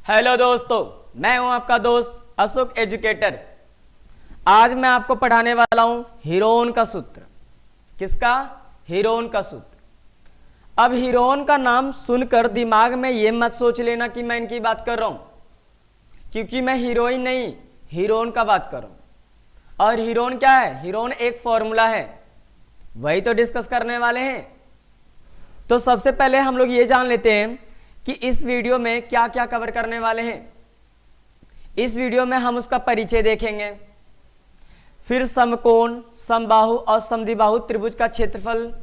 Hello दोस्तों, मैं हूं आपका दोस्त अशोक एजुकेटर। आज मैं आपको पढ़ाने वाला हूं हीरोन का सूत्र। किसका? हीरोन का सूत्र। अब हीरोन का नाम सुनकर दिमाग में ये मत सोच लेना कि मैं इनकी बात कर रहा हूं, क्योंकि मैं हीरोइन नहीं हीरोन का बात कर रहा हूं। और हीरोन क्या है? हीरोन एक फॉर्मूला है, वही तो डिस्कस करने वाले हैं। तो सबसे पहले हम लोग ये जान लेते हैं कि इस वीडियो में क्या क्या कवर करने वाले हैं। इस वीडियो में हम उसका परिचय देखेंगे, फिर समकोण, समबाहु और समद्विबाहु त्रिभुज का क्षेत्रफल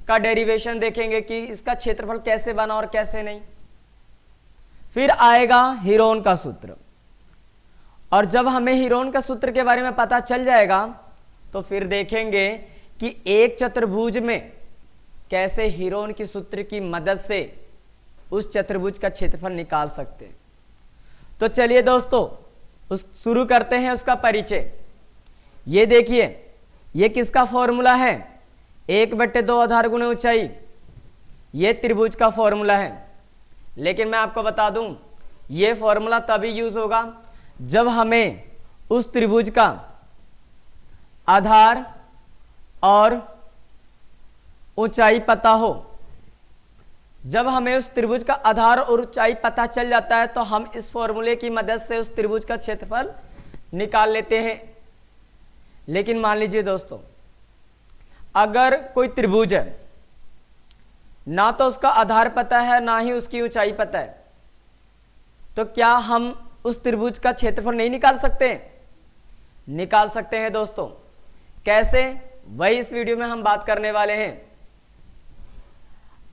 का डेरिवेशन देखेंगे कि इसका क्षेत्रफल कैसे बना और कैसे नहीं। फिर आएगा हीरोन का सूत्र, और जब हमें हीरोन का सूत्र के बारे में पता चल जाएगा तो फिर देखेंगे कि एक चतुर्भुज में कैसे हीरोन की सूत्र की मदद से उस चतुर्भुज का क्षेत्रफल निकाल सकते हैं। तो चलिए दोस्तों शुरू करते हैं उसका परिचय। ये देखिए, ये किसका फॉर्मूला है? 1/2 आधार गुणे ऊंचाई। ये त्रिभुज का फॉर्मूला है, लेकिन मैं आपको बता दूं ये फॉर्मूला तभी यूज होगा जब हमें उस त्रिभुज का आधार और ऊंचाई पता हो। जब हमें उस त्रिभुज का आधार और ऊंचाई पता चल जाता है तो हम इस फॉर्मूले की मदद से उस त्रिभुज का क्षेत्रफल निकाल लेते हैं। लेकिन मान लीजिए दोस्तों, अगर कोई त्रिभुज है, ना तो उसका आधार पता है ना ही उसकी ऊंचाई पता है, तो क्या हम उस त्रिभुज का क्षेत्रफल नहीं निकाल सकते? निकाल सकते हैं दोस्तों। कैसे? वही इस वीडियो में हम बात करने वाले हैं।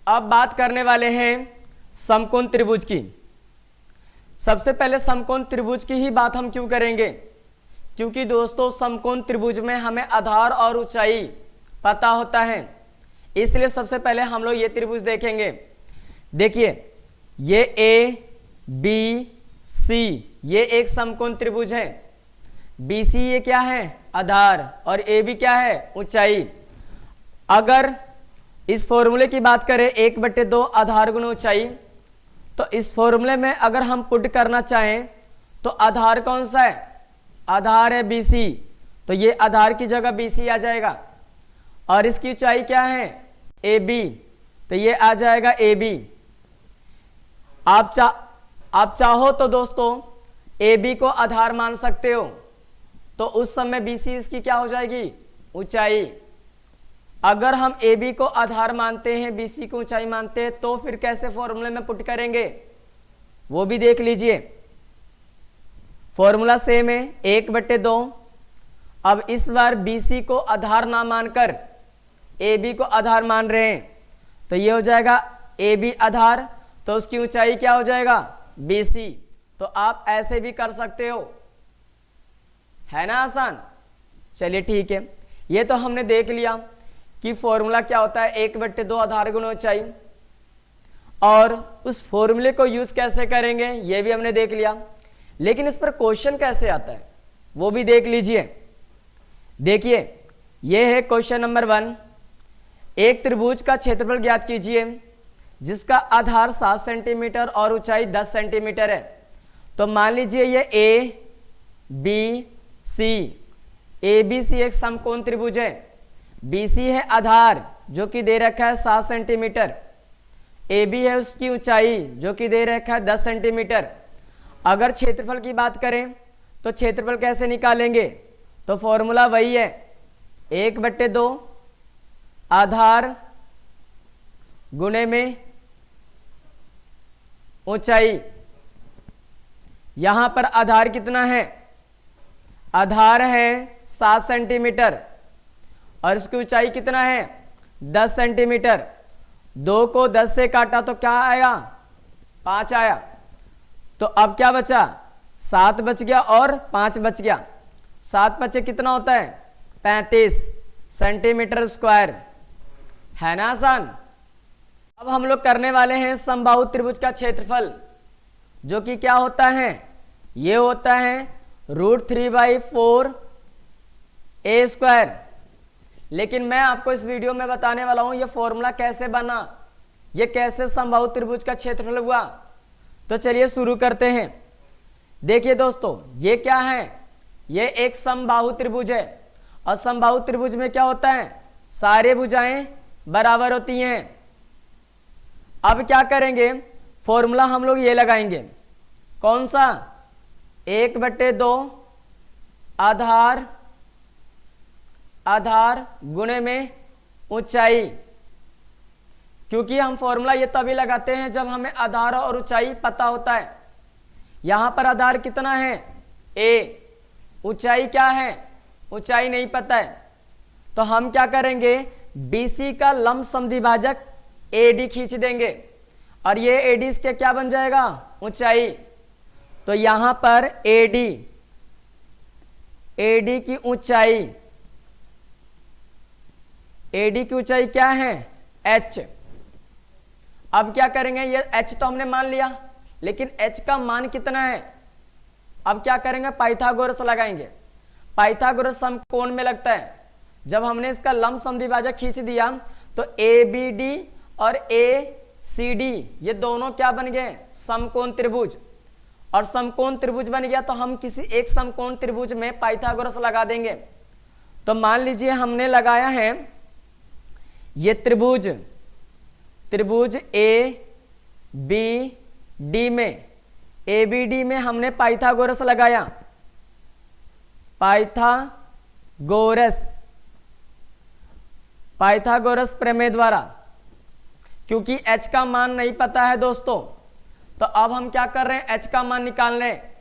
अब बात करने वाले हैं समकोण त्रिभुज की। सबसे पहले समकोण त्रिभुज की ही बात हम क्यों करेंगे? क्योंकि दोस्तों समकोण त्रिभुज में हमें आधार और ऊंचाई पता होता है, इसलिए सबसे पहले हम लोग ये त्रिभुज देखेंगे। देखिए, ये ए बी सी ये एक समकोण त्रिभुज है। बी सी ये क्या है? आधार, और ए बी क्या है? ऊंचाई। अगर इस फॉर्मूले की बात करें 1/2 आधार गुणे ऊंचाई, तो इस फॉर्मूले में अगर हम पुट करना चाहें तो आधार कौन सा है? आधार है BC, तो ये आधार की जगह BC आ जाएगा। और इसकी ऊंचाई क्या है? AB, तो ये आ जाएगा AB। आप चाहो तो दोस्तों AB को आधार मान सकते हो, तो उस समय BC इसकी क्या हो जाएगी? ऊंचाई। अगर हम AB को आधार मानते हैं, BC को ऊंचाई मानते हैं, तो फिर कैसे फॉर्मूले में पुट करेंगे वो भी देख लीजिए। फॉर्मूला सेम है, 1/2। अब इस बार BC को आधार ना मानकर AB को आधार मान रहे हैं, तो ये हो जाएगा AB आधार, तो उसकी ऊंचाई क्या हो जाएगा? BC। तो आप ऐसे भी कर सकते हो, है ना आसान। चलिए ठीक है, ये तो हमने देख लिया कि फॉर्मूला क्या होता है, 1/2 आधार गुणे ऊंचाई। और उस फॉर्मूले को यूज कैसे करेंगे ये भी हमने देख लिया, लेकिन इस पर क्वेश्चन कैसे आता है वो भी देख लीजिए। देखिए, ये है क्वेश्चन नंबर 1। एक त्रिभुज का क्षेत्रफल ज्ञात कीजिए जिसका आधार 7 सेंटीमीटर और ऊंचाई 10 सेंटीमीटर है। तो मान लीजिए ये ए बी सी एक समकोण त्रिभुज है। BC है आधार जो कि दे रखा है 7 सेंटीमीटर, AB है उसकी ऊंचाई जो कि दे रखा है 10 सेंटीमीटर। अगर क्षेत्रफल की बात करें तो क्षेत्रफल कैसे निकालेंगे? तो फॉर्मूला वही है, 1/2 आधार गुणे में ऊंचाई। यहां पर आधार कितना है? आधार है 7 सेंटीमीटर और इसकी ऊंचाई कितना है? 10 सेंटीमीटर। 2 को 10 से काटा तो क्या आया? 5 आया। तो अब क्या बचा? 7 बच गया और 5 बच गया। 7 बचे कितना होता है? 35 सेंटीमीटर स्क्वायर, है ना आसान। अब हम लोग करने वाले हैं समबाहु त्रिभुज का क्षेत्रफल, जो कि क्या होता है? ये होता है √3/4 A²। लेकिन मैं आपको इस वीडियो में बताने वाला हूं ये फॉर्मूला कैसे बना, ये कैसे समबाहु त्रिभुज का क्षेत्रफल हुआ। तो चलिए शुरू करते हैं। देखिए दोस्तों, ये क्या है, ये एक समबाहु त्रिभुज है और समबाहु त्रिभुज में क्या होता है, सारे भुजाएं बराबर होती हैं। अब क्या करेंगे, फॉर्मूला हम लोग ये लगाएंगे, कौन सा, 1/2 आधार आधार गुणे में ऊंचाई। क्योंकि हम फॉर्मूला ये तभी लगाते हैं जब हमें आधार और ऊंचाई पता होता है। यहां पर आधार कितना है, a, ऊंचाई क्या है, ऊंचाई नहीं पता है, तो हम क्या करेंगे, BC का लंब समद्विभाजक AD खींच देंगे और ये AD इसके क्या बन जाएगा, ऊंचाई। तो यहां पर AD की ऊंचाई, AD की ऊंचाई क्या है, h। अब क्या करेंगे, ये h तो हमने मान लिया, लेकिन h का मान कितना है। अब क्या करेंगे, पाइथागोरस लगाएंगे। पाइथागोरस समकोण में लगता है। जब हमने इसका लंब समद्विभाजक खींच दिया तो ABD और ACD ये दोनों क्या बन गए, समकोण त्रिभुज। और समकोण त्रिभुज बन गया तो हम किसी एक समकोण त्रिभुज में पाइथागोरस लगा देंगे। तो मान लीजिए हमने लगाया है ये त्रिभुज ABD में, ABD में हमने पाइथागोरस लगाया, पाइथागोरस प्रमेय द्वारा। क्योंकि h का मान नहीं पता है दोस्तों, तो अब हम क्या कर रहे हैं, h का मान निकाल रहे हैं।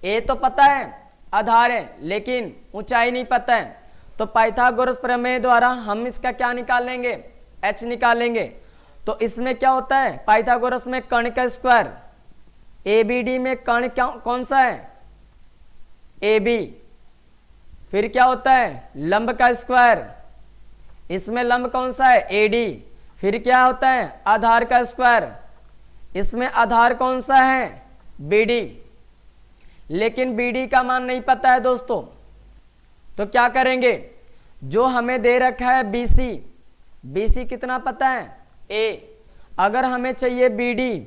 a तो पता है, आधार है, लेकिन ऊंचाई नहीं पता है। तो पाइथागोरस प्रमेय द्वारा हम इसका क्या निकाल लेंगे, h निकाल लेंगे। तो इसमें क्या होता है, पाइथागोरस में कर्ण का स्क्वायर, ABD में कर्ण कौन सा है, AB। फिर क्या होता है, लंब का स्क्वायर, इसमें लंब कौन सा है, AD। फिर क्या होता है, आधार का स्क्वायर, इसमें आधार कौन सा है, BD। लेकिन BD का मान नहीं पता है दोस्तों, तो क्या करेंगे, जो हमें दे रखा है BC कितना पता है, A। अगर हमें चाहिए BD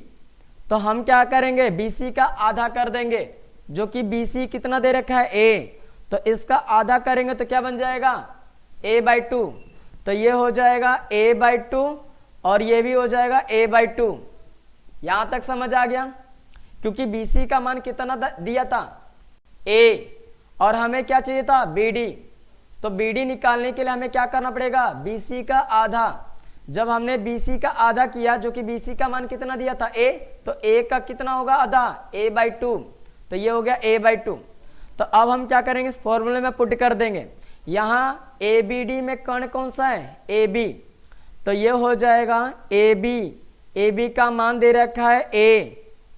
तो हम क्या करेंगे, BC का आधा कर देंगे, जो कि BC कितना दे रखा है, A। तो इसका आधा करेंगे तो क्या बन जाएगा, A/2। तो ये हो जाएगा A/2 और ये भी हो जाएगा A/2। यहां तक समझ आ गया। क्योंकि BC का मान कितना दिया था, A, और हमें क्या चाहिए था, BD। तो BD निकालने के लिए हमें क्या करना पड़ेगा, BC का आधा। जब हमने BC का आधा किया, जो कि BC का मान कितना दिया था, A, तो A का कितना होगा, आधा, A/2। तो ये हो गया A/2। तो अब हम क्या करेंगे, इस फॉर्मूले में पुट कर देंगे। यहाँ ABD में कर्ण कौन सा है, AB। तो ये हो जाएगा AB का मान दे रखा है A,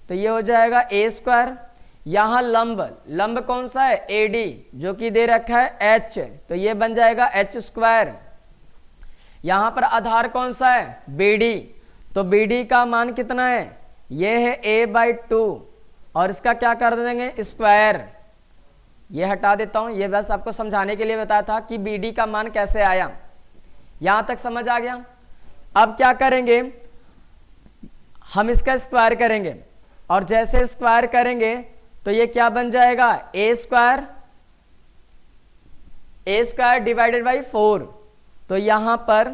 तो ये हो जाएगा A²। यहाँ लंब कौन सा है, AD, जो कि दे रखा है H, तो ये बन जाएगा H²। यहाँ पर आधार कौन सा है, BD। तो BD का मान कितना है, ये है A/2 और इसका क्या कर देंगे, स्क्वायर। ये हटा देता हूं, ये बस आपको समझाने के लिए बताया था कि BD का मान कैसे आया। यहां तक समझ आ गया। अब क्या करेंगे, हम इसका स्क्वायर करेंगे और जैसे स्क्वायर करेंगे तो ये क्या बन जाएगा, A² डिवाइडेड बाई 4। तो यहां पर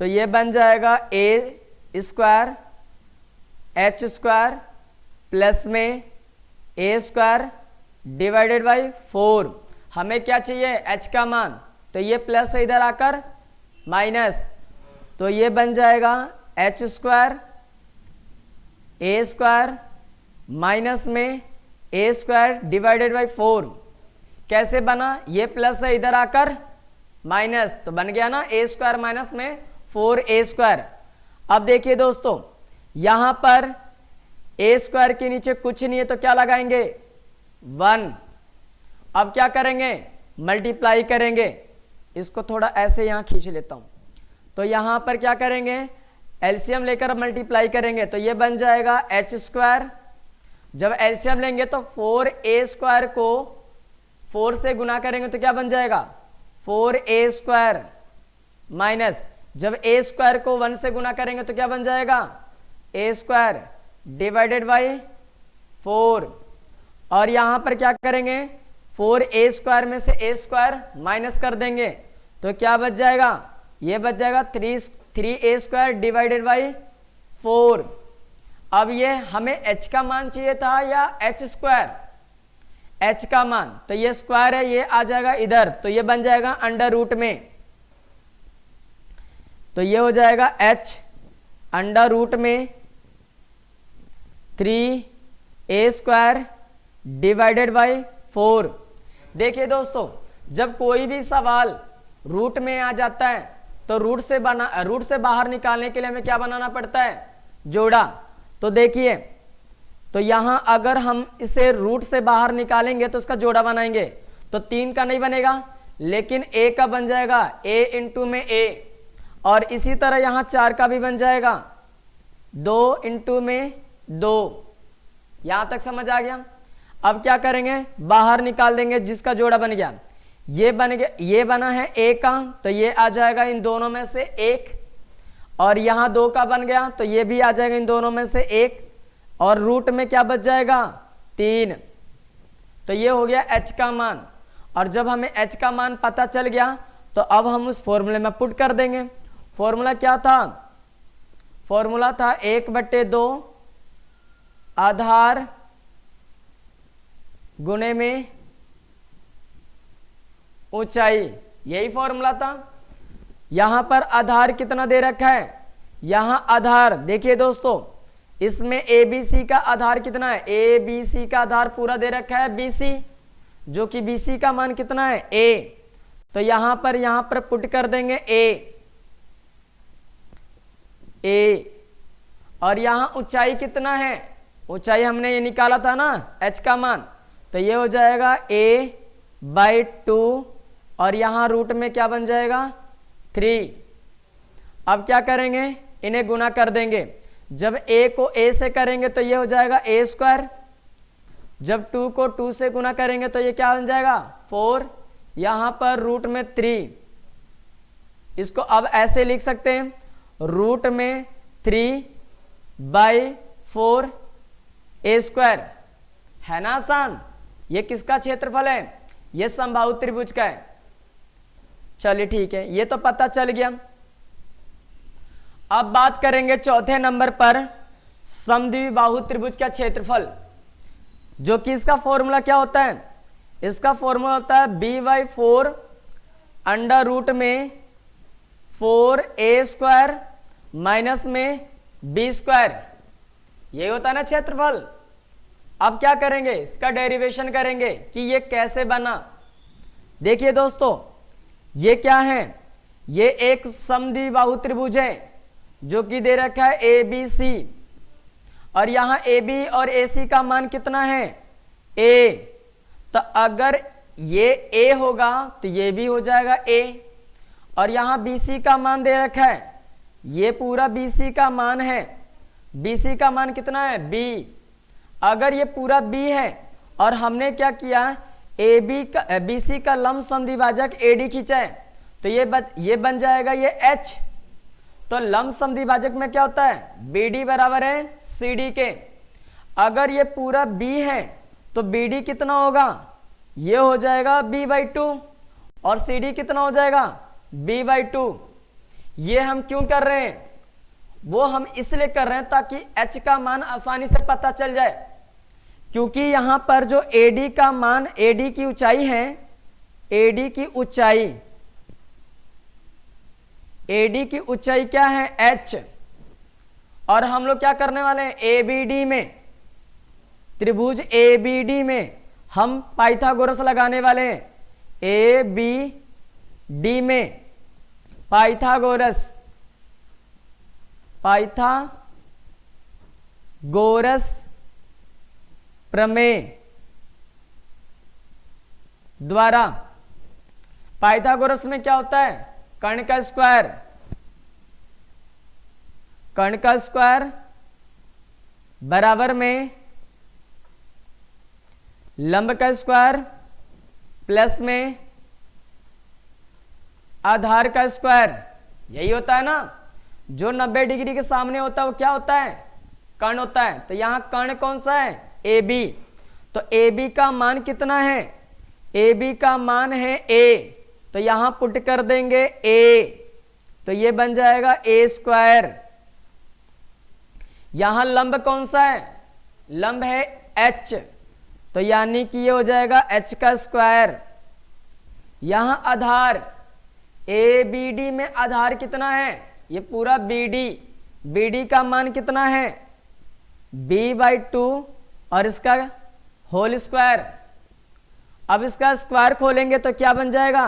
तो ये बन जाएगा A² H² प्लस में A² डिवाइडेड बाई 4। हमें क्या चाहिए, h का मान, तो ये प्लस है, इधर आकर माइनस, तो ये बन जाएगा H² A² माइनस में A² डिवाइडेड बाई 4। कैसे बना, ये प्लस है, इधर आकर माइनस, तो बन गया ना A² माइनस में 4A²। अब देखिए दोस्तों, यहां पर A² के नीचे कुछ नहीं है तो क्या लगाएंगे, 1। अब क्या करेंगे, मल्टीप्लाई करेंगे। इसको थोड़ा ऐसे यहां खींच लेता हूं। तो यहां पर क्या करेंगे, एलसीएम लेकर मल्टीप्लाई करेंगे, तो ये बन जाएगा H²। जब एलसीएम लेंगे तो 4A² को 4 से गुना करेंगे तो क्या बन जाएगा, 4A² माइनस, जब A² को 1 से गुना करेंगे तो क्या बन जाएगा, A²। डिवाइडेड बाई 4, और यहां पर क्या करेंगे 4a² में से a² माइनस कर देंगे तो क्या बच जाएगा, ये बच जाएगा 3a² डिवाइडेड बाई 4। अब ये हमें h का मान चाहिए था या h², h का मान, तो ये स्क्वायर है, ये आ जाएगा इधर, तो ये बन जाएगा अंडर रूट में, तो ये हो जाएगा h अंडर रूट में 3a² डिवाइडेड बाई 4। देखिए दोस्तों, जब कोई भी सवाल रूट में आ जाता है तो रूट से बाहर निकालने के लिए हमें क्या बनाना पड़ता है, जोड़ा। तो देखिए, तो यहां अगर हम इसे रूट से बाहर निकालेंगे तो उसका जोड़ा बनाएंगे, तो 3 का नहीं बनेगा, लेकिन a का बन जाएगा, a इंटू में a, और इसी तरह यहां 4 का भी बन जाएगा, 2 इंटू में 2। यहां तक समझ आ गया। अब क्या करेंगे, बाहर निकाल देंगे, जिसका जोड़ा बन गया, ये बन गया, ये बना है a का, तो ये आ जाएगा इन दोनों में से 1, और यहां 2 का बन गया तो ये भी आ जाएगा इन दोनों में से 1, और रूट में क्या बच जाएगा 3। तो ये हो गया h का मान, और जब हमें h का मान पता चल गया तो अब हम उस फॉर्मूले में पुट कर देंगे। फॉर्मूला क्या था, फॉर्मूला था 1/2 आधार गुणे में ऊंचाई, यही फॉर्मूला था। यहां पर आधार कितना दे रखा है, यहां आधार देखिए दोस्तों, इसमें ABC का आधार कितना है, ABC का आधार पूरा दे रखा है BC, जो कि BC का मान कितना है A, तो यहां पर पुट कर देंगे A, और यहां ऊंचाई कितना है, ऊंचाई हमने ये निकाला था ना h का मान, तो ये हो जाएगा a/2, और यहां रूट में क्या बन जाएगा 3। अब क्या करेंगे, इन्हें गुना कर देंगे, जब a को a से करेंगे तो ये हो जाएगा a², जब 2 को 2 से गुना करेंगे तो ये क्या बन जाएगा 4, यहां पर रूट में 3। इसको अब ऐसे लिख सकते हैं, रूट में 3/4 a², है ना आसान। ये किसका क्षेत्रफल है, ये समबाहु त्रिभुज का है। चलिए ठीक है, ये तो पता चल गया। अब बात करेंगे चौथे नंबर पर समद्विबाहु त्रिभुज का क्षेत्रफल, जो कि इसका फॉर्मूला क्या होता है, इसका फॉर्मूला होता है b/4 अंडर रूट में 4a² माइनस में b², यही होता है ना क्षेत्रफल। अब क्या करेंगे, इसका डेरिवेशन करेंगे कि ये कैसे बना। देखिए दोस्तों, ये क्या है, ये एक समद्विबाहु त्रिभुज है जो कि दे रखा है ABC, और यहां AB और AC का मान कितना है A, तो अगर ये A होगा तो ये भी हो जाएगा A, और यहां BC का मान दे रखा है, ये पूरा BC का मान है, BC का मान कितना है B, अगर ये पूरा B है और हमने क्या किया BC का लंब समद्विभाजक AD खींचा है, तो ये बन जाएगा ये H। तो लंब समद्विभाजक में क्या होता है, BD बराबर है CD के। अगर ये पूरा B है तो BD कितना होगा, ये हो जाएगा B/2, और CD कितना हो जाएगा B/2। ये हम क्यों कर रहे हैं, वो हम इसलिए कर रहे हैं ताकि H का मान आसानी से पता चल जाए, क्योंकि यहां पर जो AD का मान, AD की ऊंचाई है, AD की ऊंचाई क्या है H, और हम लोग क्या करने वाले हैं ABD में, त्रिभुज ABD में हम पाइथागोरस लगाने वाले हैं, ABD में पाइथागोरस प्रमेय द्वारा। पाइथागोरस में क्या होता है, कर्ण का स्क्वायर बराबर में लंब का स्क्वायर प्लस में आधार का स्क्वायर, यही होता है ना। जो 90 डिग्री के सामने होता है वो क्या होता है, कर्ण होता है, तो यहां कर्ण कौन सा है, ए बी। तो ए बी का मान कितना है, ए बी का मान है ए, तो यहां पुट कर देंगे ए, तो ये बन जाएगा ए स्क्वायर। यहां लंब कौन सा है, लंब है एच, तो यानी कि ये हो जाएगा एच का स्क्वायर। यहां आधार ए बी डी में आधार कितना है, ये पूरा बी डी, बी डी का मान कितना है b/2 और इसका होल स्क्वायर। अब इसका स्क्वायर खोलेंगे तो क्या बन जाएगा,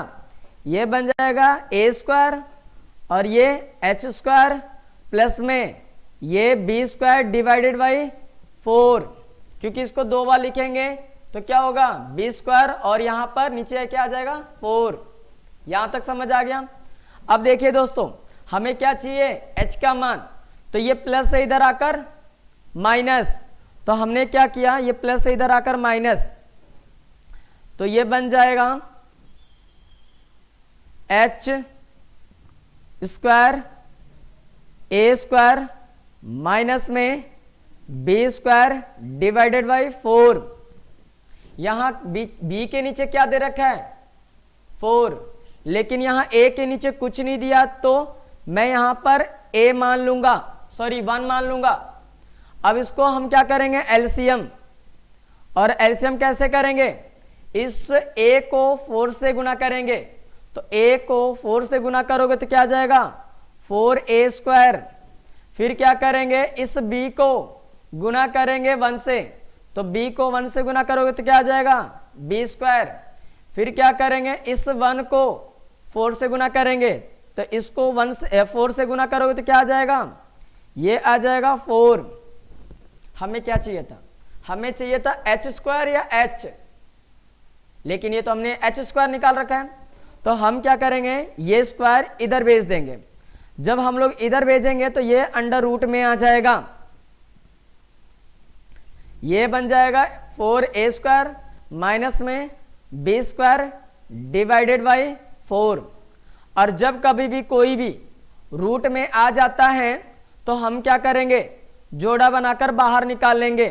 ये बन जाएगा ए स्क्वायर और ये एच स्क्वायर प्लस में ये बी स्क्वायर डिवाइडेड बाई 4, क्योंकि इसको 2 बार लिखेंगे तो क्या होगा बी स्क्वायर और यहां पर नीचे क्या आ जाएगा 4। यहां तक समझ आ गया। अब देखिए दोस्तों, हमें क्या चाहिए, h का मान, तो ये प्लस से इधर आकर माइनस, तो हमने क्या किया, ये प्लस से इधर आकर माइनस, तो ये बन जाएगा h स्क्वायर ए स्क्वायर माइनस में बी स्क्वायर डिवाइडेड बाई 4। यहां b के नीचे क्या दे रखा है 4, लेकिन यहां a के नीचे कुछ नहीं दिया, तो मैं यहां पर a मान लूंगा, सॉरी 1 मान लूंगा। अब इसको हम क्या करेंगे एलसीएम, और एलसीएम कैसे करेंगे, इस a को 4 से गुना करेंगे, तो a को 4 से गुना करोगे तो क्या आ जाएगा 4a स्क्वायर। फिर क्या करेंगे, इस b को गुना करेंगे 1 से, तो b को 1 से गुना करोगे तो क्या आ जाएगा b स्क्वायर। फिर क्या करेंगे, इस 1 को 4 से गुना करेंगे, तो इसको 4 से गुना करोगे तो क्या आ जाएगा, ये आ जाएगा 4। हमें क्या चाहिए था, हमें चाहिए था h स्क्वायर या h, लेकिन ये तो हमने h स्क्वायर निकाल रखा है, तो हम क्या करेंगे, ये स्क्वायर इधर भेज देंगे। जब हम लोग इधर भेजेंगे तो ये अंडर रूट में आ जाएगा, ये बन जाएगा 4a स्क्वायर माइनस में b स्क्वायर डिवाइडेड बाई 4। और जब कभी भी कोई भी रूट में आ जाता है तो हम क्या करेंगे, जोड़ा बनाकर बाहर निकाल लेंगे।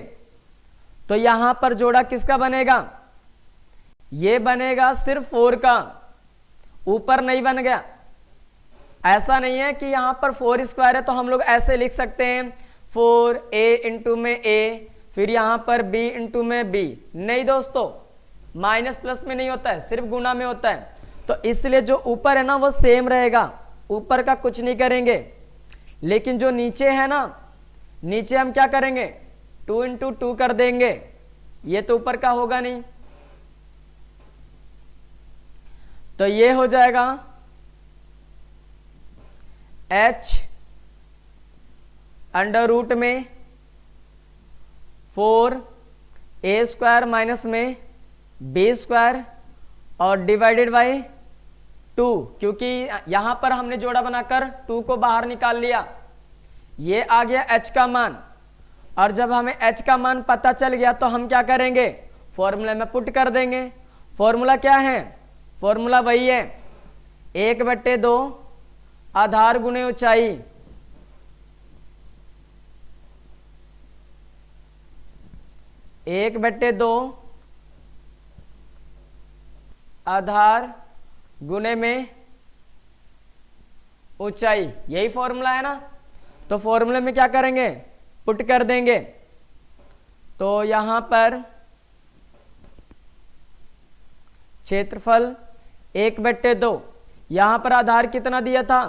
तो यहां पर जोड़ा किसका बनेगा, ये बनेगा सिर्फ 4 का, ऊपर नहीं बन गया। ऐसा नहीं है कि यहां पर 4 स्क्वायर है तो हम लोग ऐसे लिख सकते हैं 4a इंटू में a, फिर यहां पर b इंटू में b, नहीं दोस्तों, माइनस प्लस में नहीं होता है, सिर्फ गुना में होता है। तो इसलिए जो ऊपर है ना वो सेम रहेगा, ऊपर का कुछ नहीं करेंगे, लेकिन जो नीचे है ना, नीचे हम क्या करेंगे 2 इंटू 2 कर देंगे, ये तो ऊपर का होगा नहीं, तो ये हो जाएगा h अंडर रूट में 4a स्क्वायर माइनस में b स्क्वायर और डिवाइडेड बाई 2, क्योंकि यहां पर हमने जोड़ा बनाकर 2 को बाहर निकाल लिया, ये आ गया h का मान। और जब हमें h का मान पता चल गया तो हम क्या करेंगे, फॉर्मूला में पुट कर देंगे। फॉर्मूला क्या है, फॉर्मूला वही है 1/2 आधार गुणे ऊंचाई, एक बट्टे 2 आधार गुणे में ऊंचाई, यही फॉर्मूला है ना। तो फॉर्मूले में क्या करेंगे, पुट कर देंगे। तो यहां पर क्षेत्रफल 1/2, यहां पर आधार कितना दिया था,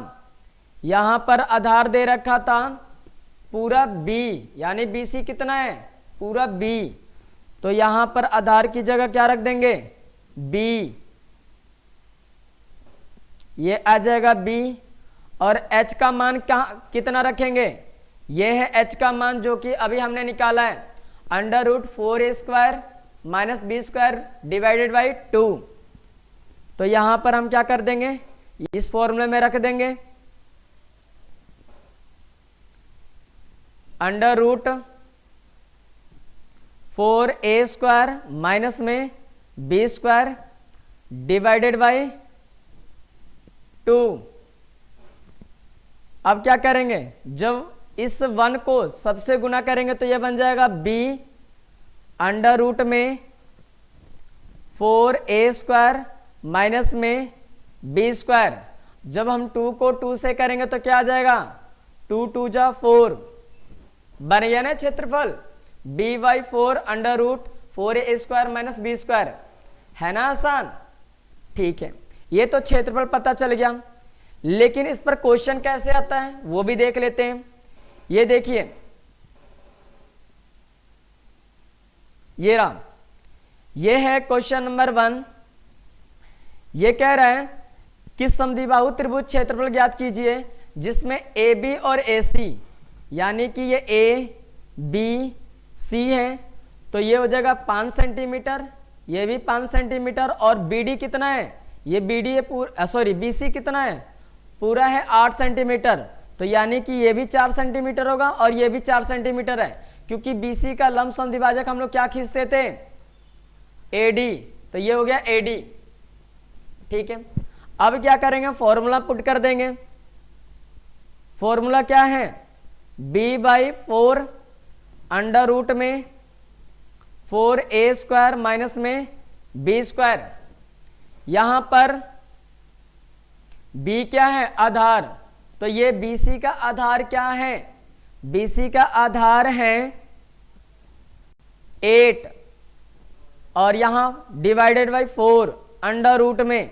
यहां पर आधार दे रखा था पूरा b, यानी BC कितना है पूरा b, तो यहां पर आधार की जगह क्या रख देंगे b, ये आ जाएगा b। और h का मान कितना रखेंगे, ये है h का मान जो कि अभी हमने निकाला है, under root 4a square minus b square divided by 2। तो यहां पर हम क्या कर देंगे, इस फॉर्मूले में रख देंगे under root 4a square minus में b स्क्वायर डिवाइडेड बाई 2। अब क्या करेंगे, जब इस 1 को सबसे गुना करेंगे तो ये बन जाएगा b अंडर रूट में 4a² माइनस में b²। जब हम 2 को 2 से करेंगे तो क्या आ जाएगा, 2 2 जा 4, बन गया ना क्षेत्रफल b/4 under root 4a² minus b²। है ना आसान। ठीक है, ये तो क्षेत्रफल पता चल गया, लेकिन इस पर क्वेश्चन कैसे आता है वो भी देख लेते हैं। ये देखिए, ये रहा, ये है क्वेश्चन नंबर 1। ये कह रहा है कि समद्विबाहु त्रिभुज क्षेत्रफल ज्ञात कीजिए जिसमें ए बी और ए सी, यानी कि ये ए बी सी है, तो ये हो जाएगा 5 सेंटीमीटर, ये भी 5 सेंटीमीटर, और बी डी कितना है, ये बी डी बी सी कितना है, पूरा है 8 सेंटीमीटर, तो यानी कि ये भी 4 सेंटीमीटर होगा और ये भी 4 सेंटीमीटर है, क्योंकि बी सी का लंब समद्विभाजक हम लोग क्या खींचते थे, ए डी, तो ये हो गया ए डी। ठीक है, अब क्या करेंगे, फॉर्मूला पुट कर देंगे। फॉर्मूला क्या है, b/4 अंडर रूट में 4a² माइनस में b²। यहां पर b क्या है, आधार, तो ये bc का आधार क्या है, bc का आधार है 8, और यहां डिवाइडेड बाई 4 अंडर रूट में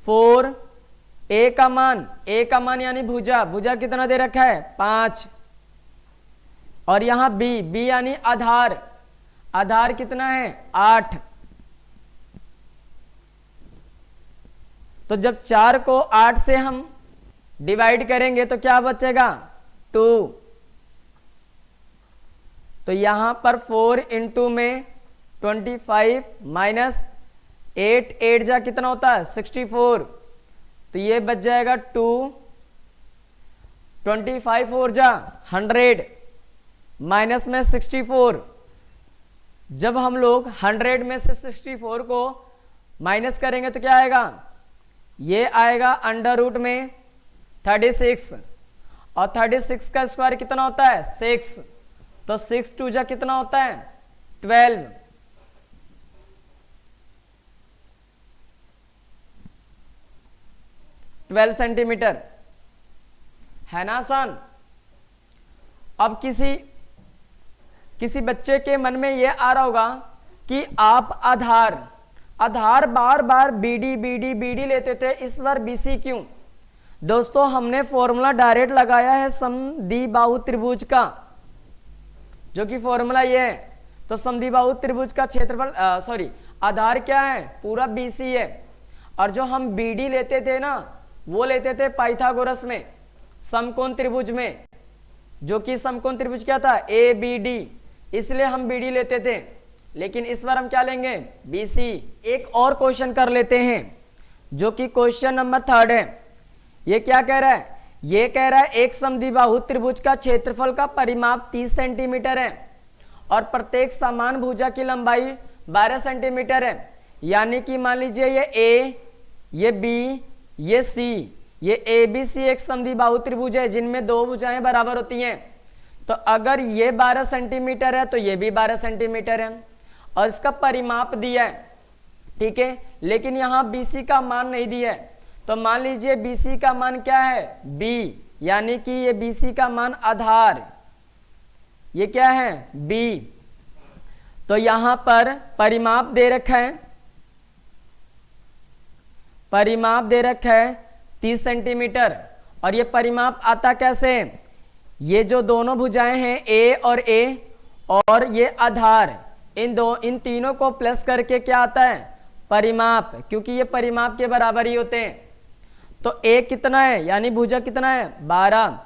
4, a का मान यानी भुजा कितना दे रखा है, 5, और यहां b यानी आधार कितना है, 8। तो जब 4 को 8 से हम डिवाइड करेंगे तो क्या बचेगा, 2। तो यहां पर 4 इंटू में 25 माइनस 8 जा कितना होता है, 64, तो ये बच जाएगा 2, 25 4 जा 100 माइनस में 64। जब हम लोग 100 में से 64 को माइनस करेंगे तो क्या आएगा, ये आएगा अंडर रूट में 36, और 36 का स्क्वायर कितना होता है, 6, तो 6 2 जा कितना होता है, 12 सेंटीमीटर। है ना आसान। अब किसी बच्चे के मन में यह आ रहा होगा कि आप आधार बार बार बीडी लेते थे, इस बार बीसी क्यों। दोस्तों हमने फॉर्मूला डायरेक्ट लगाया है समद्विबाहु त्रिभुज का, जो कि फॉर्मूला ये है। तो समद्विबाहु त्रिभुज का क्षेत्रफल आधार क्या है, पूरा बीसी है, और जो हम बीडी लेते थे ना, वो लेते थे पाइथागोरस में समकोण त्रिभुज में, जो कि समकोण त्रिभुज क्या था, ए बी डी, इसलिए हम बीडी लेते थे। लेकिन इस बार हम क्या लेंगे, बीसी। एक और क्वेश्चन कर लेते हैं, जो कि क्वेश्चन नंबर 3 है। ये क्या कह रहा है, ये कह रहा है एक समद्विबाहु त्रिभुज का क्षेत्रफल का परिमाप 30 सेंटीमीटर है और प्रत्येक समान भुजा की लंबाई 12 सेंटीमीटर है। यानी कि मान लीजिए ये ए, ये बी, ये सी, ये ए बी सी एक समद्विबाहु त्रिभुज है जिनमें दो भुजाएं बराबर होती हैं। तो अगर ये 12 सेंटीमीटर है तो ये भी 12 सेंटीमीटर है, और इसका परिमाप दिया है, ठीक है। लेकिन यहां बीसी का मान नहीं दिया है, तो मान लीजिए बीसी का मान क्या है, बी, यानी कि ये बीसी का मान आधार, ये क्या है, बी। तो यहां पर परिमाप दे रखा है, परिमाप दे रखा है 30 सेंटीमीटर। और ये परिमाप आता कैसे, ये जो दोनों भुजाएं हैं ए और ए और ये आधार, इन तीनों को प्लस करके क्या आता है, परिमाप, क्योंकि ये परिमाप के बराबर ही होते हैं। तो ए कितना है, यानी भुजा कितना है, 12,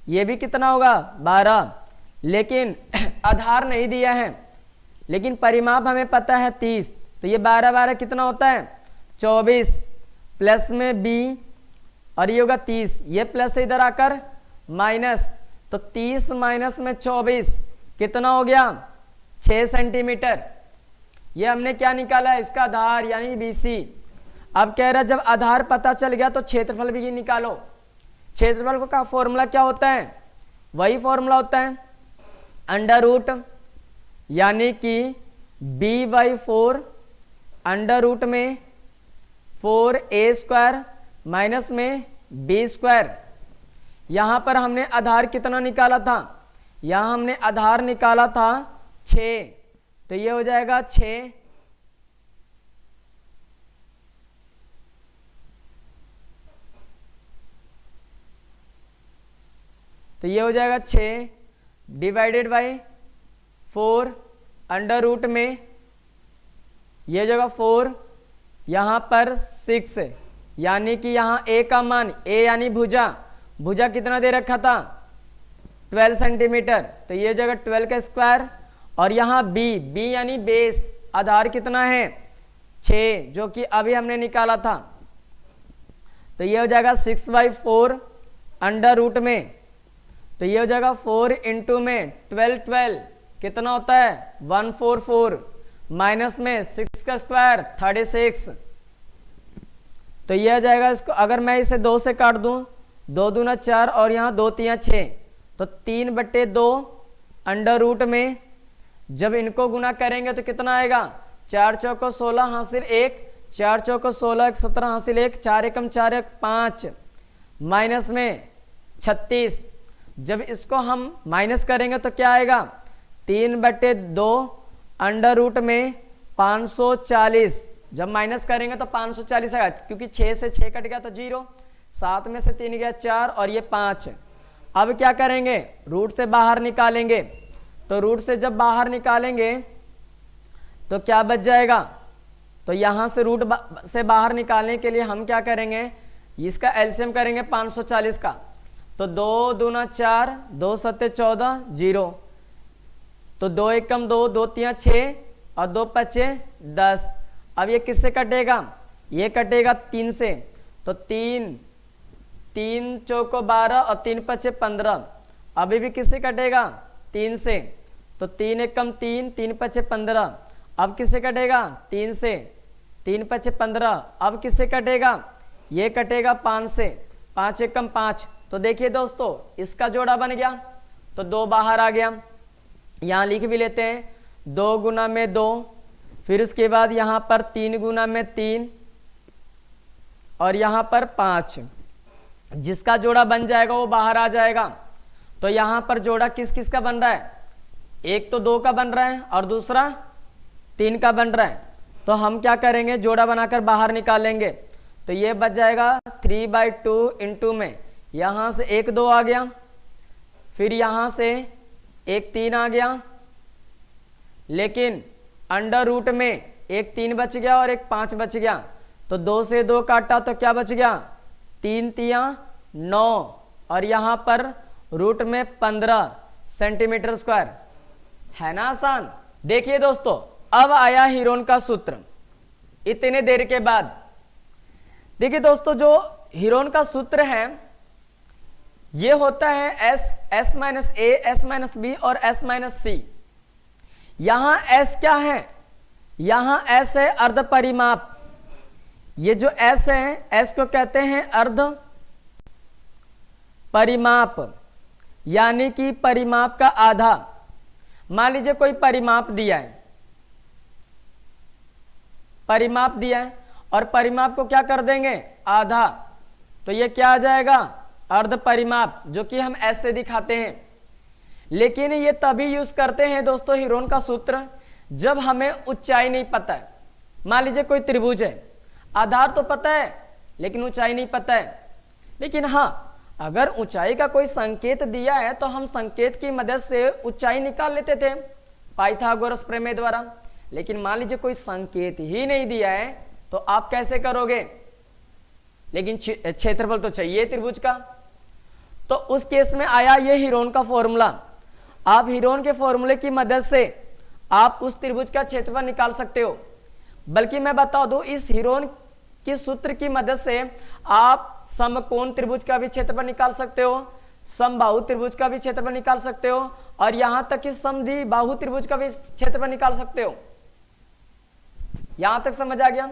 ये भी कितना होगा, 12, लेकिन आधार नहीं दिया है, लेकिन परिमाप हमें पता है 30। तो ये 12 12 कितना होता है, 24, प्लस में बी, और ये होगा 30, ये प्लस से इधर आकर माइनस, तो 30 माइनस में 24 कितना हो गया, 6 सेंटीमीटर। ये हमने क्या निकाला है, इसका आधार यानी बीसी। अब कह रहा है जब आधार पता चल गया तो क्षेत्रफल भी निकालो। क्षेत्रफल का फॉर्मूला क्या होता है, वही फॉर्मूला होता है अंडर रूट यानी कि b/4 अंडर रूट में 4a² माइनस में b²। यहां पर हमने आधार कितना निकाला था, यहां हमने आधार निकाला था 6, तो ये हो जाएगा 6 तो ये हो जाएगा 6 डिवाइडेड बाई 4 अंडर रूट में ये हो जाएगा 4, यहां पर 6 यानी कि यहां a का मान a यानी भुजा, भुजा कितना दे रखा था 12 सेंटीमीटर, तो ये हो जाएगा 12 का स्क्वायर। और यहां b यानी बेस, आधार कितना है 6 जो कि अभी हमने निकाला था, तो ये हो जाएगा 6/4 अंडर रूट में, तो ये हो जाएगा 4 इंटू में 12 कितना होता है 144 माइनस में 6 का स्क्वायर 36, तो ये आ जाएगा। इसको अगर मैं इसे 2 से काट दूं, 2 दूना 4 और यहाँ 2 3 6, तो 3/2 अंडर रूट में जब इनको गुना करेंगे तो कितना आएगा 4 चौको 16 हासिल 1, 4 चौको 16 17 हासिल 1, 4 एकम 4 1 5 माइनस में 36। जब इसको हम माइनस करेंगे तो क्या आएगा 3/2 अंडर रूट में 540, जब माइनस करेंगे तो 540 आएगा, क्योंकि 6 से 6 कट गया तो 0, 7 में से 3 गया 4 और ये 5। अब क्या करेंगे रूट से बाहर निकालेंगे, तो रूट से जब बाहर निकालेंगे तो क्या बच जाएगा, तो यहां से रूट से बाहर निकालने के लिए हम क्या करेंगे इसका एलसीएम करेंगे 540 का, तो 2 दूना 4 2 7 14 0, तो 2 एकम 2 2 3 6 और 2 5 10। अब ये किससे कटेगा, ये कटेगा 3 से, तो 3 चौको 12 और 3 5 15, अभी भी किससे कटेगा 3 से, तो 3 एकम 3 3 5 15, अब किससे कटेगा 3 से, 3 5 15, अब किससे कटेगा ये कटेगा 5 से, 5 एकम 5, तो देखिए दोस्तों इसका जोड़ा बन गया, तो 2 बाहर आ गया, यहां लिख भी लेते हैं 2 गुना में 2, फिर उसके बाद यहां पर 3 गुना में 3 और यहां पर 5, जिसका जोड़ा बन जाएगा वो बाहर आ जाएगा। तो यहां पर जोड़ा किस किस का बन रहा है, एक तो 2 का बन रहा है और दूसरा 3 का बन रहा है, तो हम क्या करेंगे जोड़ा बनाकर बाहर निकालेंगे, तो ये बच जाएगा 3/2 इंटू में यहां से 1 2 आ गया, फिर यहां से 1 3 आ गया, लेकिन अंडर रूट में 1 3 बच गया और 1 5 बच गया, तो 2 से 2 काटा तो क्या बच गया 3 3 9 और यहां पर रूट में 15 सेंटीमीटर स्क्वायर, है ना आसान। देखिए दोस्तों अब आया हीरोन का सूत्र इतने देर के बाद। देखिए दोस्तों जो हीरोन का सूत्र है ये होता है s माइनस ए s माइनस बी और s माइनस सी। यहां s क्या है, यहां s है अर्ध परिमाप, ये जो s है s को कहते हैं अर्ध परिमाप यानी कि परिमाप का आधा। मान लीजिए कोई परिमाप दिया है, परिमाप दिया है और परिमाप को क्या कर देंगे आधा, तो ये क्या आ जाएगा अर्ध परिमाप, जो कि हम ऐसे दिखाते हैं। लेकिन ये तभी यूज करते हैं दोस्तों हीरोन का सूत्र जब हमें ऊंचाई नहीं पता है। मान लीजिए कोई त्रिभुज है, आधार तो पता है लेकिन ऊंचाई नहीं पता है, लेकिन हाँ अगर ऊंचाई का कोई संकेत दिया है तो हम संकेत की मदद से ऊंचाई निकाल लेते थे पाइथागोरस प्रमेय द्वारा। लेकिन मान लीजिए कोई संकेत ही नहीं दिया है तो आप कैसे करोगे, लेकिन क्षेत्रफल तो चाहिए त्रिभुज का, तो उस केस में आया ये हीरोन का फॉर्मूला। आप हीरोन के फॉर्मूले की मदद से आप उस त्रिभुज का क्षेत्रफल निकाल सकते हो। बल्कि मैं बता दूं इस हीरोन के सूत्र की मदद से आप समकोण त्रिभुज का भी क्षेत्रफल निकाल सकते हो, समबाहु त्रिभुज का भी क्षेत्रफल निकाल सकते हो और यहां तक कि समद्विबाहु त्रिभुज का भी क्षेत्रफल निकाल सकते हो। यहां तक समझ आ गया।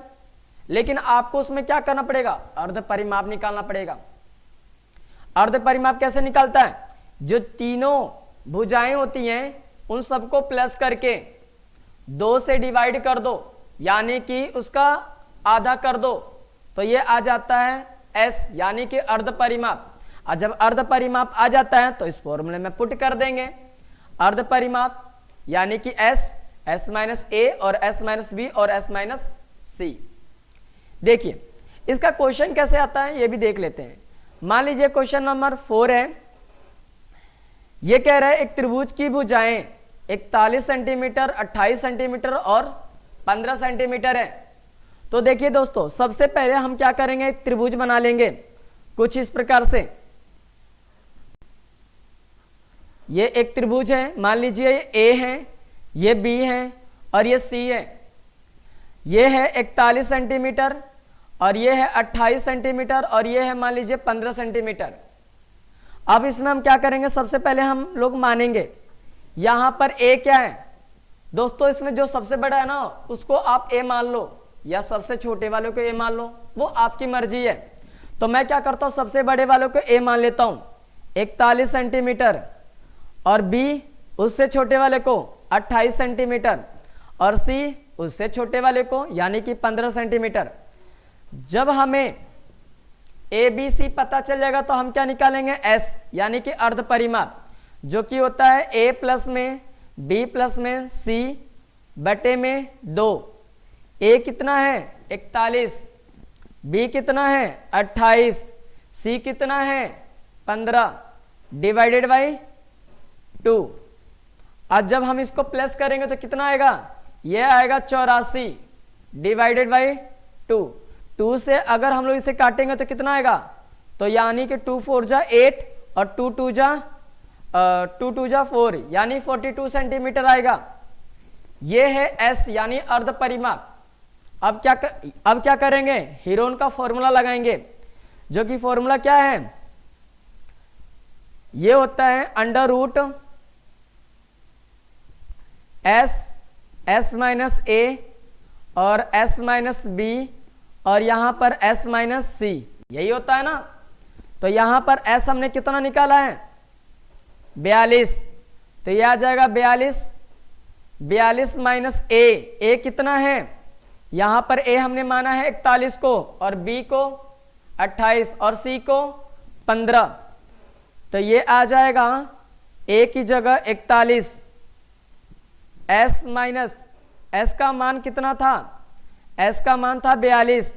लेकिन आपको उसमें क्या करना पड़ेगा अर्ध परिमाप निकालना पड़ेगा। अर्ध परिमाप कैसे निकालता है, जो तीनों भुजाएं होती हैं उन सबको प्लस करके 2 से डिवाइड कर दो, यानी कि उसका आधा कर दो, तो ये आ जाता है s, यानी कि अर्ध परिमाप। और जब अर्ध परिमाप आ जाता है तो इस फॉर्मूले में पुट कर देंगे। अर्ध परिमाप यानी कि s माइनस a और s माइनस b और s माइनस c। देखिए इसका क्वेश्चन कैसे आता है ये भी देख लेते हैं। मान लीजिए क्वेश्चन नंबर 4 है, ये कह रहा है एक त्रिभुज की भुजाएं 41 सेंटीमीटर, 28 सेंटीमीटर और 15 सेंटीमीटर है। तो देखिए दोस्तों, सबसे पहले हम क्या करेंगे, एक त्रिभुज बना लेंगे कुछ इस प्रकार से। ये एक त्रिभुज है, मान लीजिए ये A है, ये B है और ये C है। ये है 41 सेंटीमीटर और ये है 28 सेंटीमीटर और ये है मान लीजिए 15 सेंटीमीटर। अब इसमें हम क्या करेंगे, सबसे पहले हम लोग मानेंगे यहां पर A क्या है दोस्तों, इसमें जो सबसे बड़ा है ना उसको आप A मान लो या सबसे छोटे वालों को A मान लो, वो आपकी मर्जी है। तो मैं क्या करता हूं, सबसे बड़े वालों को A मान लेता हूं 41 सेंटीमीटर और B उससे छोटे वाले को 28 सेंटीमीटर और C उससे छोटे वाले को यानी कि 15 सेंटीमीटर। जब हमें ABC पता चल जाएगा तो हम क्या निकालेंगे, S यानी कि अर्ध परिमाप, जो कि होता है A प्लस में B प्लस में C बटे में 2। A कितना है 41, B कितना है 28, C कितना है 15 डिवाइडेड बाई 2। आज जब हम इसको प्लस करेंगे तो कितना आएगा, यह आएगा 84 डिवाइडेड बाई 2। 2 से अगर हम लोग इसे काटेंगे तो कितना आएगा, तो यानी कि 2 4 जा 8 और 2 2 जा 4 यानी 42 सेंटीमीटर आएगा। यह है S यानी अर्ध परिमाप। अब क्या करेंगे, हीरोन का फॉर्मूला लगाएंगे, जो कि फॉर्मूला क्या है, यह होता है under root S minus A और S माइनस B और यहां पर S माइनस C, यही होता है ना। तो यहां पर S हमने कितना निकाला है 42, तो यह आ जाएगा 42 माइनस A कितना है, यहां पर A हमने माना है 41 को और B को 28 और C को 15, तो ये आ जाएगा A की जगह 41, S माइनस S का मान कितना था, S का मान था 42,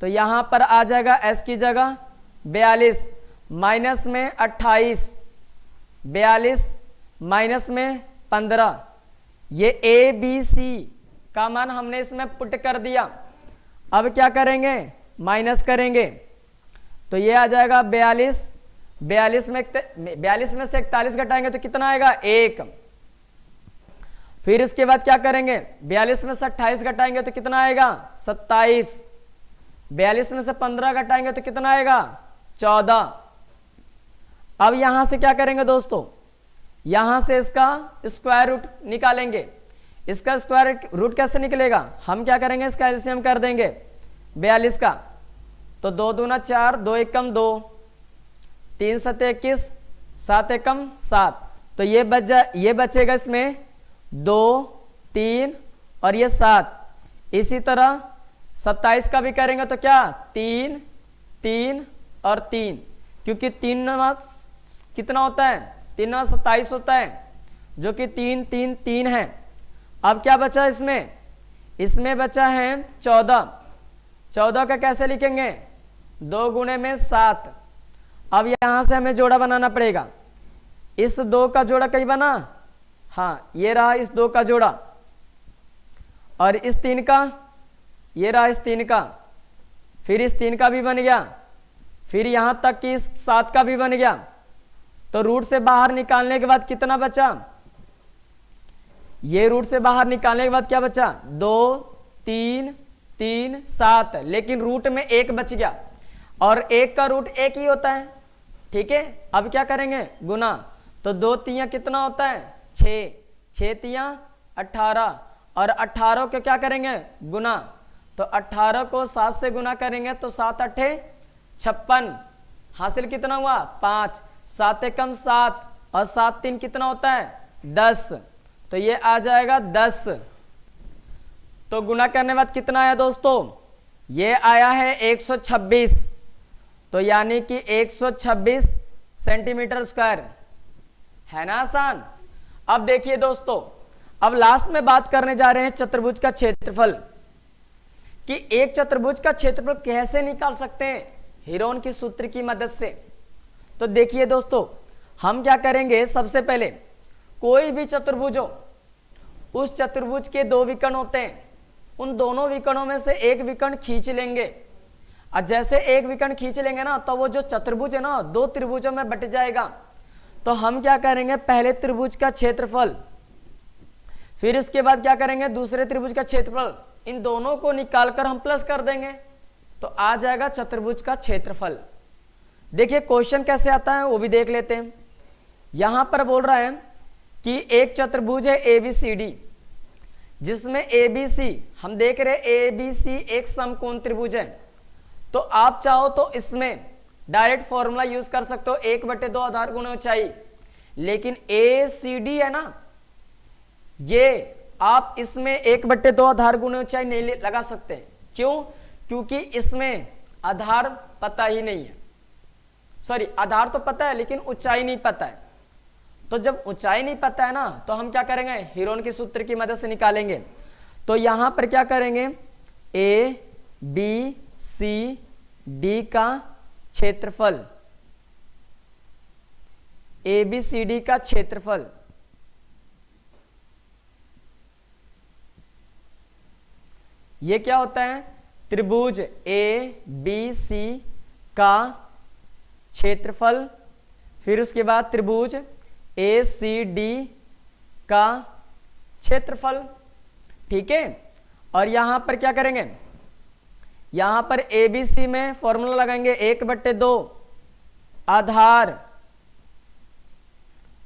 तो यहां पर आ जाएगा S की जगह 42 माइनस में 28, 42 माइनस में 15, ये ABC का मान हमने इसमें पुट कर दिया। अब क्या करेंगे, माइनस करेंगे, तो ये आ जाएगा 42 में से 41 घटाएंगे तो कितना आएगा 1। फिर इसके बाद क्या करेंगे, 42 में से 28 घटाएंगे तो कितना आएगा 27, 42 में से 15 घटाएंगे तो कितना आएगा 14। अब यहां से क्या करेंगे दोस्तों, यहां से इसका स्क्वायर रूट निकालेंगे। इसका स्क्वायर रूट कैसे निकलेगा, हम क्या करेंगे, इसका एलसीएम कर देंगे 42 का, तो 2 दूना 4, 2 एकम 2, 3 सते 21, 7 एकम 7, तो ये बचेगा इसमें 2 3 और ये 7। इसी तरह 27 का भी करेंगे तो क्या 3 3 और 3, क्योंकि 3 कितना होता है, 3 27 होता है, जो कि 3 3 3 है। अब क्या बचा इसमें बचा है 14। 14 का कैसे लिखेंगे, 2 गुणे में 7। अब यहां से हमें जोड़ा बनाना पड़ेगा। इस 2 का जोड़ा कहीं बना, हाँ ये रहा इस 2 का जोड़ा, और इस 3 का, ये रहा इस 3 का, फिर इस 3 का भी बन गया, फिर यहां तक कि इस 7 का भी बन गया। तो रूट से बाहर निकालने के बाद कितना बचा, ये रूट से बाहर निकालने के बाद क्या बचा 2 3 3 7, लेकिन रूट में 1 बच गया और 1 का रूट 1 ही होता है। ठीक है, अब क्या करेंगे गुना, तो 2 तियां कितना होता है 6, 6 तियां 18 और 18 को क्या करेंगे गुना, तो 18 को 7 से गुना करेंगे तो 7 8 56, हासिल कितना हुआ 5। 7 एकम 7 और 7 3 कितना होता है 10, तो ये आ जाएगा 10। तो गुना करने बाद कितना आया दोस्तों, ये आया है 126, तो यानी कि 126 सेंटीमीटर स्क्वायर, है ना आसान। अब देखिए दोस्तों, अब लास्ट में बात करने जा रहे हैं चतुर्भुज का क्षेत्रफल, कि एक चतुर्भुज का क्षेत्रफल कैसे निकाल सकते हैं हीरोन की सूत्र की मदद से। तो देखिए दोस्तों, हम क्या करेंगे, सबसे पहले कोई भी चतुर्भुज हो, उस चतुर्भुज के 2 विकर्ण होते हैं, उन दोनों विकर्णों में से एक विकर्ण खींच लेंगे, और जैसे एक विकर्ण खींच लेंगे ना, तो वो जो चतुर्भुज है ना 2 त्रिभुजों में बट जाएगा। तो हम क्या करेंगे, पहले त्रिभुज का क्षेत्रफल, फिर उसके बाद क्या करेंगे दूसरे त्रिभुज का क्षेत्रफल, इन दोनों को निकालकर हम प्लस कर देंगे, तो आ जाएगा चतुर्भुज का क्षेत्रफल। देखिए क्वेश्चन कैसे आता है वो भी देख लेते हैं। यहां पर बोल रहा है कि एक चतुर्भुज है ABCD, जिसमें ABC हम देख रहे ABC एक समकोण त्रिभुज है। तो आप चाहो तो इसमें डायरेक्ट फॉर्मूला यूज कर सकते हो, 1/2 आधार गुणे ऊंचाई, लेकिन ACD है ना, ये आप इसमें 1/2 आधार गुणे ऊंचाई नहीं लगा सकते। क्यों? क्योंकि इसमें आधार पता ही नहीं है, सॉरी आधार तो पता है लेकिन ऊंचाई नहीं पता है। तो जब ऊंचाई नहीं पता है ना, तो हम क्या करेंगे, हीरोन के सूत्र की मदद से निकालेंगे। तो यहां पर क्या करेंगे, ABCD का क्षेत्रफल, ABCD का क्षेत्रफल, ये क्या होता है, त्रिभुज ABC का क्षेत्रफल, फिर उसके बाद त्रिभुज ACD का क्षेत्रफल, ठीक है। और यहां पर क्या करेंगे, यहां पर ABC में फॉर्मूला लगाएंगे 1/2 आधार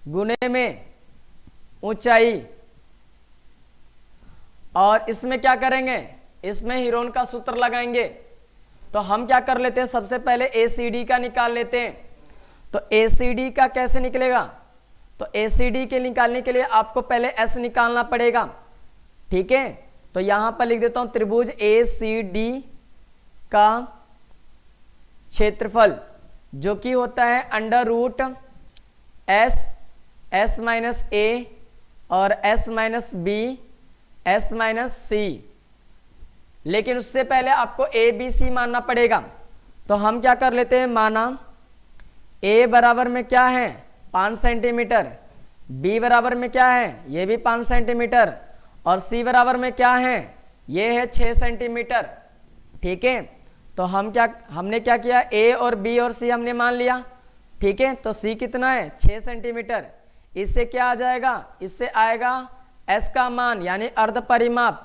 गुने में ऊंचाई, और इसमें क्या करेंगे, इसमें हीरोन का सूत्र लगाएंगे। तो हम क्या कर लेते हैं, सबसे पहले ACD का निकाल लेते हैं। तो ACD का कैसे निकलेगा, तो ACD के निकालने के लिए आपको पहले S निकालना पड़ेगा, ठीक है। तो यहां पर लिख देता हूं त्रिभुज ACD का क्षेत्रफल, जो कि होता है √S S-A और S-B S-C, लेकिन उससे पहले आपको ABC मानना पड़ेगा। तो हम क्या कर लेते हैं, माना A बराबर में क्या है 5 सेंटीमीटर, B बराबर में क्या है ये भी 5 सेंटीमीटर, और C बराबर में क्या है ये है 6 सेंटीमीटर, ठीक है। तो हमने क्या किया, A और B और C हमने मान लिया, ठीक है। तो C कितना है 6 सेंटीमीटर, इससे क्या आ जाएगा, इससे आएगा S का मान यानी अर्ध परिमाप।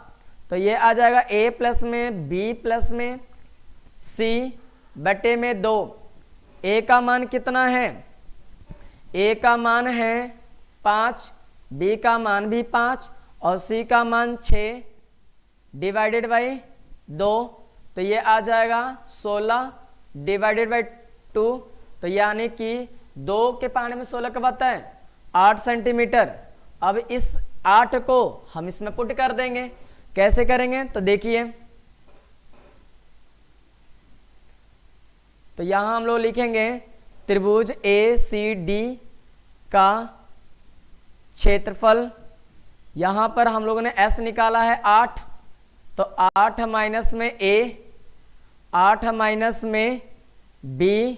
तो ये आ जाएगा A प्लस में B प्लस में C बटे में 2। A का मान कितना है, A का मान है 5, B का मान भी 5 और C का मान 6 डिवाइडेड बाई 2, तो ये आ जाएगा 16 डिवाइडेड बाई 2। तो यानी कि 2 के पाने में 16 कब आता है 8 सेंटीमीटर। अब इस 8 को हम इसमें पुट कर देंगे, कैसे करेंगे तो देखिए, तो यहां हम लोग लिखेंगे त्रिभुज ACD का क्षेत्रफल, यहां पर हम लोगों ने S निकाला है 8, तो 8 माइनस में A, 8 माइनस में B,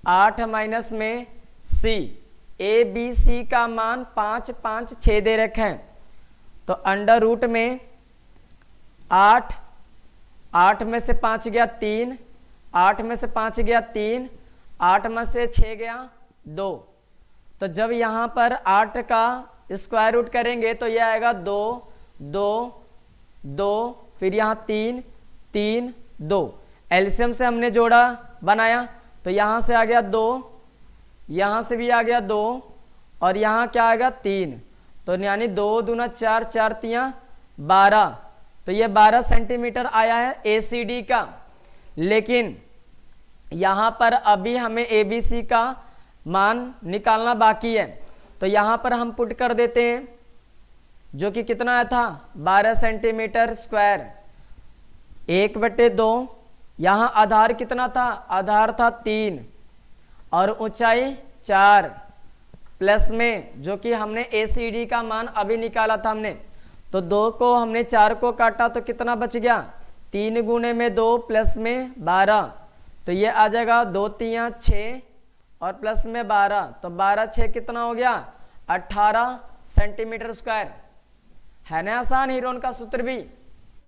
8 माइनस में C। ABC का मान 5 5 6 दे रखे हैं, तो अंडर रूट में 8, 8 में से 5 गया 3, 8 में से 5 गया 3, 8 में से 6 गया 2। तो जब यहाँ पर 8 का स्क्वायर रूट करेंगे तो यह आएगा 2 2 2, फिर यहाँ 3 3 2, एलसीएम से हमने जोड़ा बनाया, तो यहाँ से आ गया 2, यहाँ से भी आ गया 2, और यहाँ क्या आएगा 3, तो यानी 2 दूना 4, 4 तियां 12, तो ये 12 सेंटीमीटर आया है ACD का। लेकिन यहाँ पर अभी हमें ABC का मान निकालना बाकी है। तो यहाँ पर हम पुट कर देते हैं, जो कि कितना आया था 12 सेंटीमीटर स्क्वायर, 1/2। यहाँ आधार कितना था, आधार था 3 और ऊंचाई 4, प्लस में जो कि हमने ACD का मान अभी निकाला था हमने, तो 2 को हमने 4 को काटा तो कितना बच गया, 3 गुणे में 2 प्लस में 12, तो ये आ जाएगा 2 3 6 और प्लस में 12, तो 12 6 कितना हो गया 18 सेंटीमीटर स्क्वायर। है ना आसान हीरोन का सूत्र भी।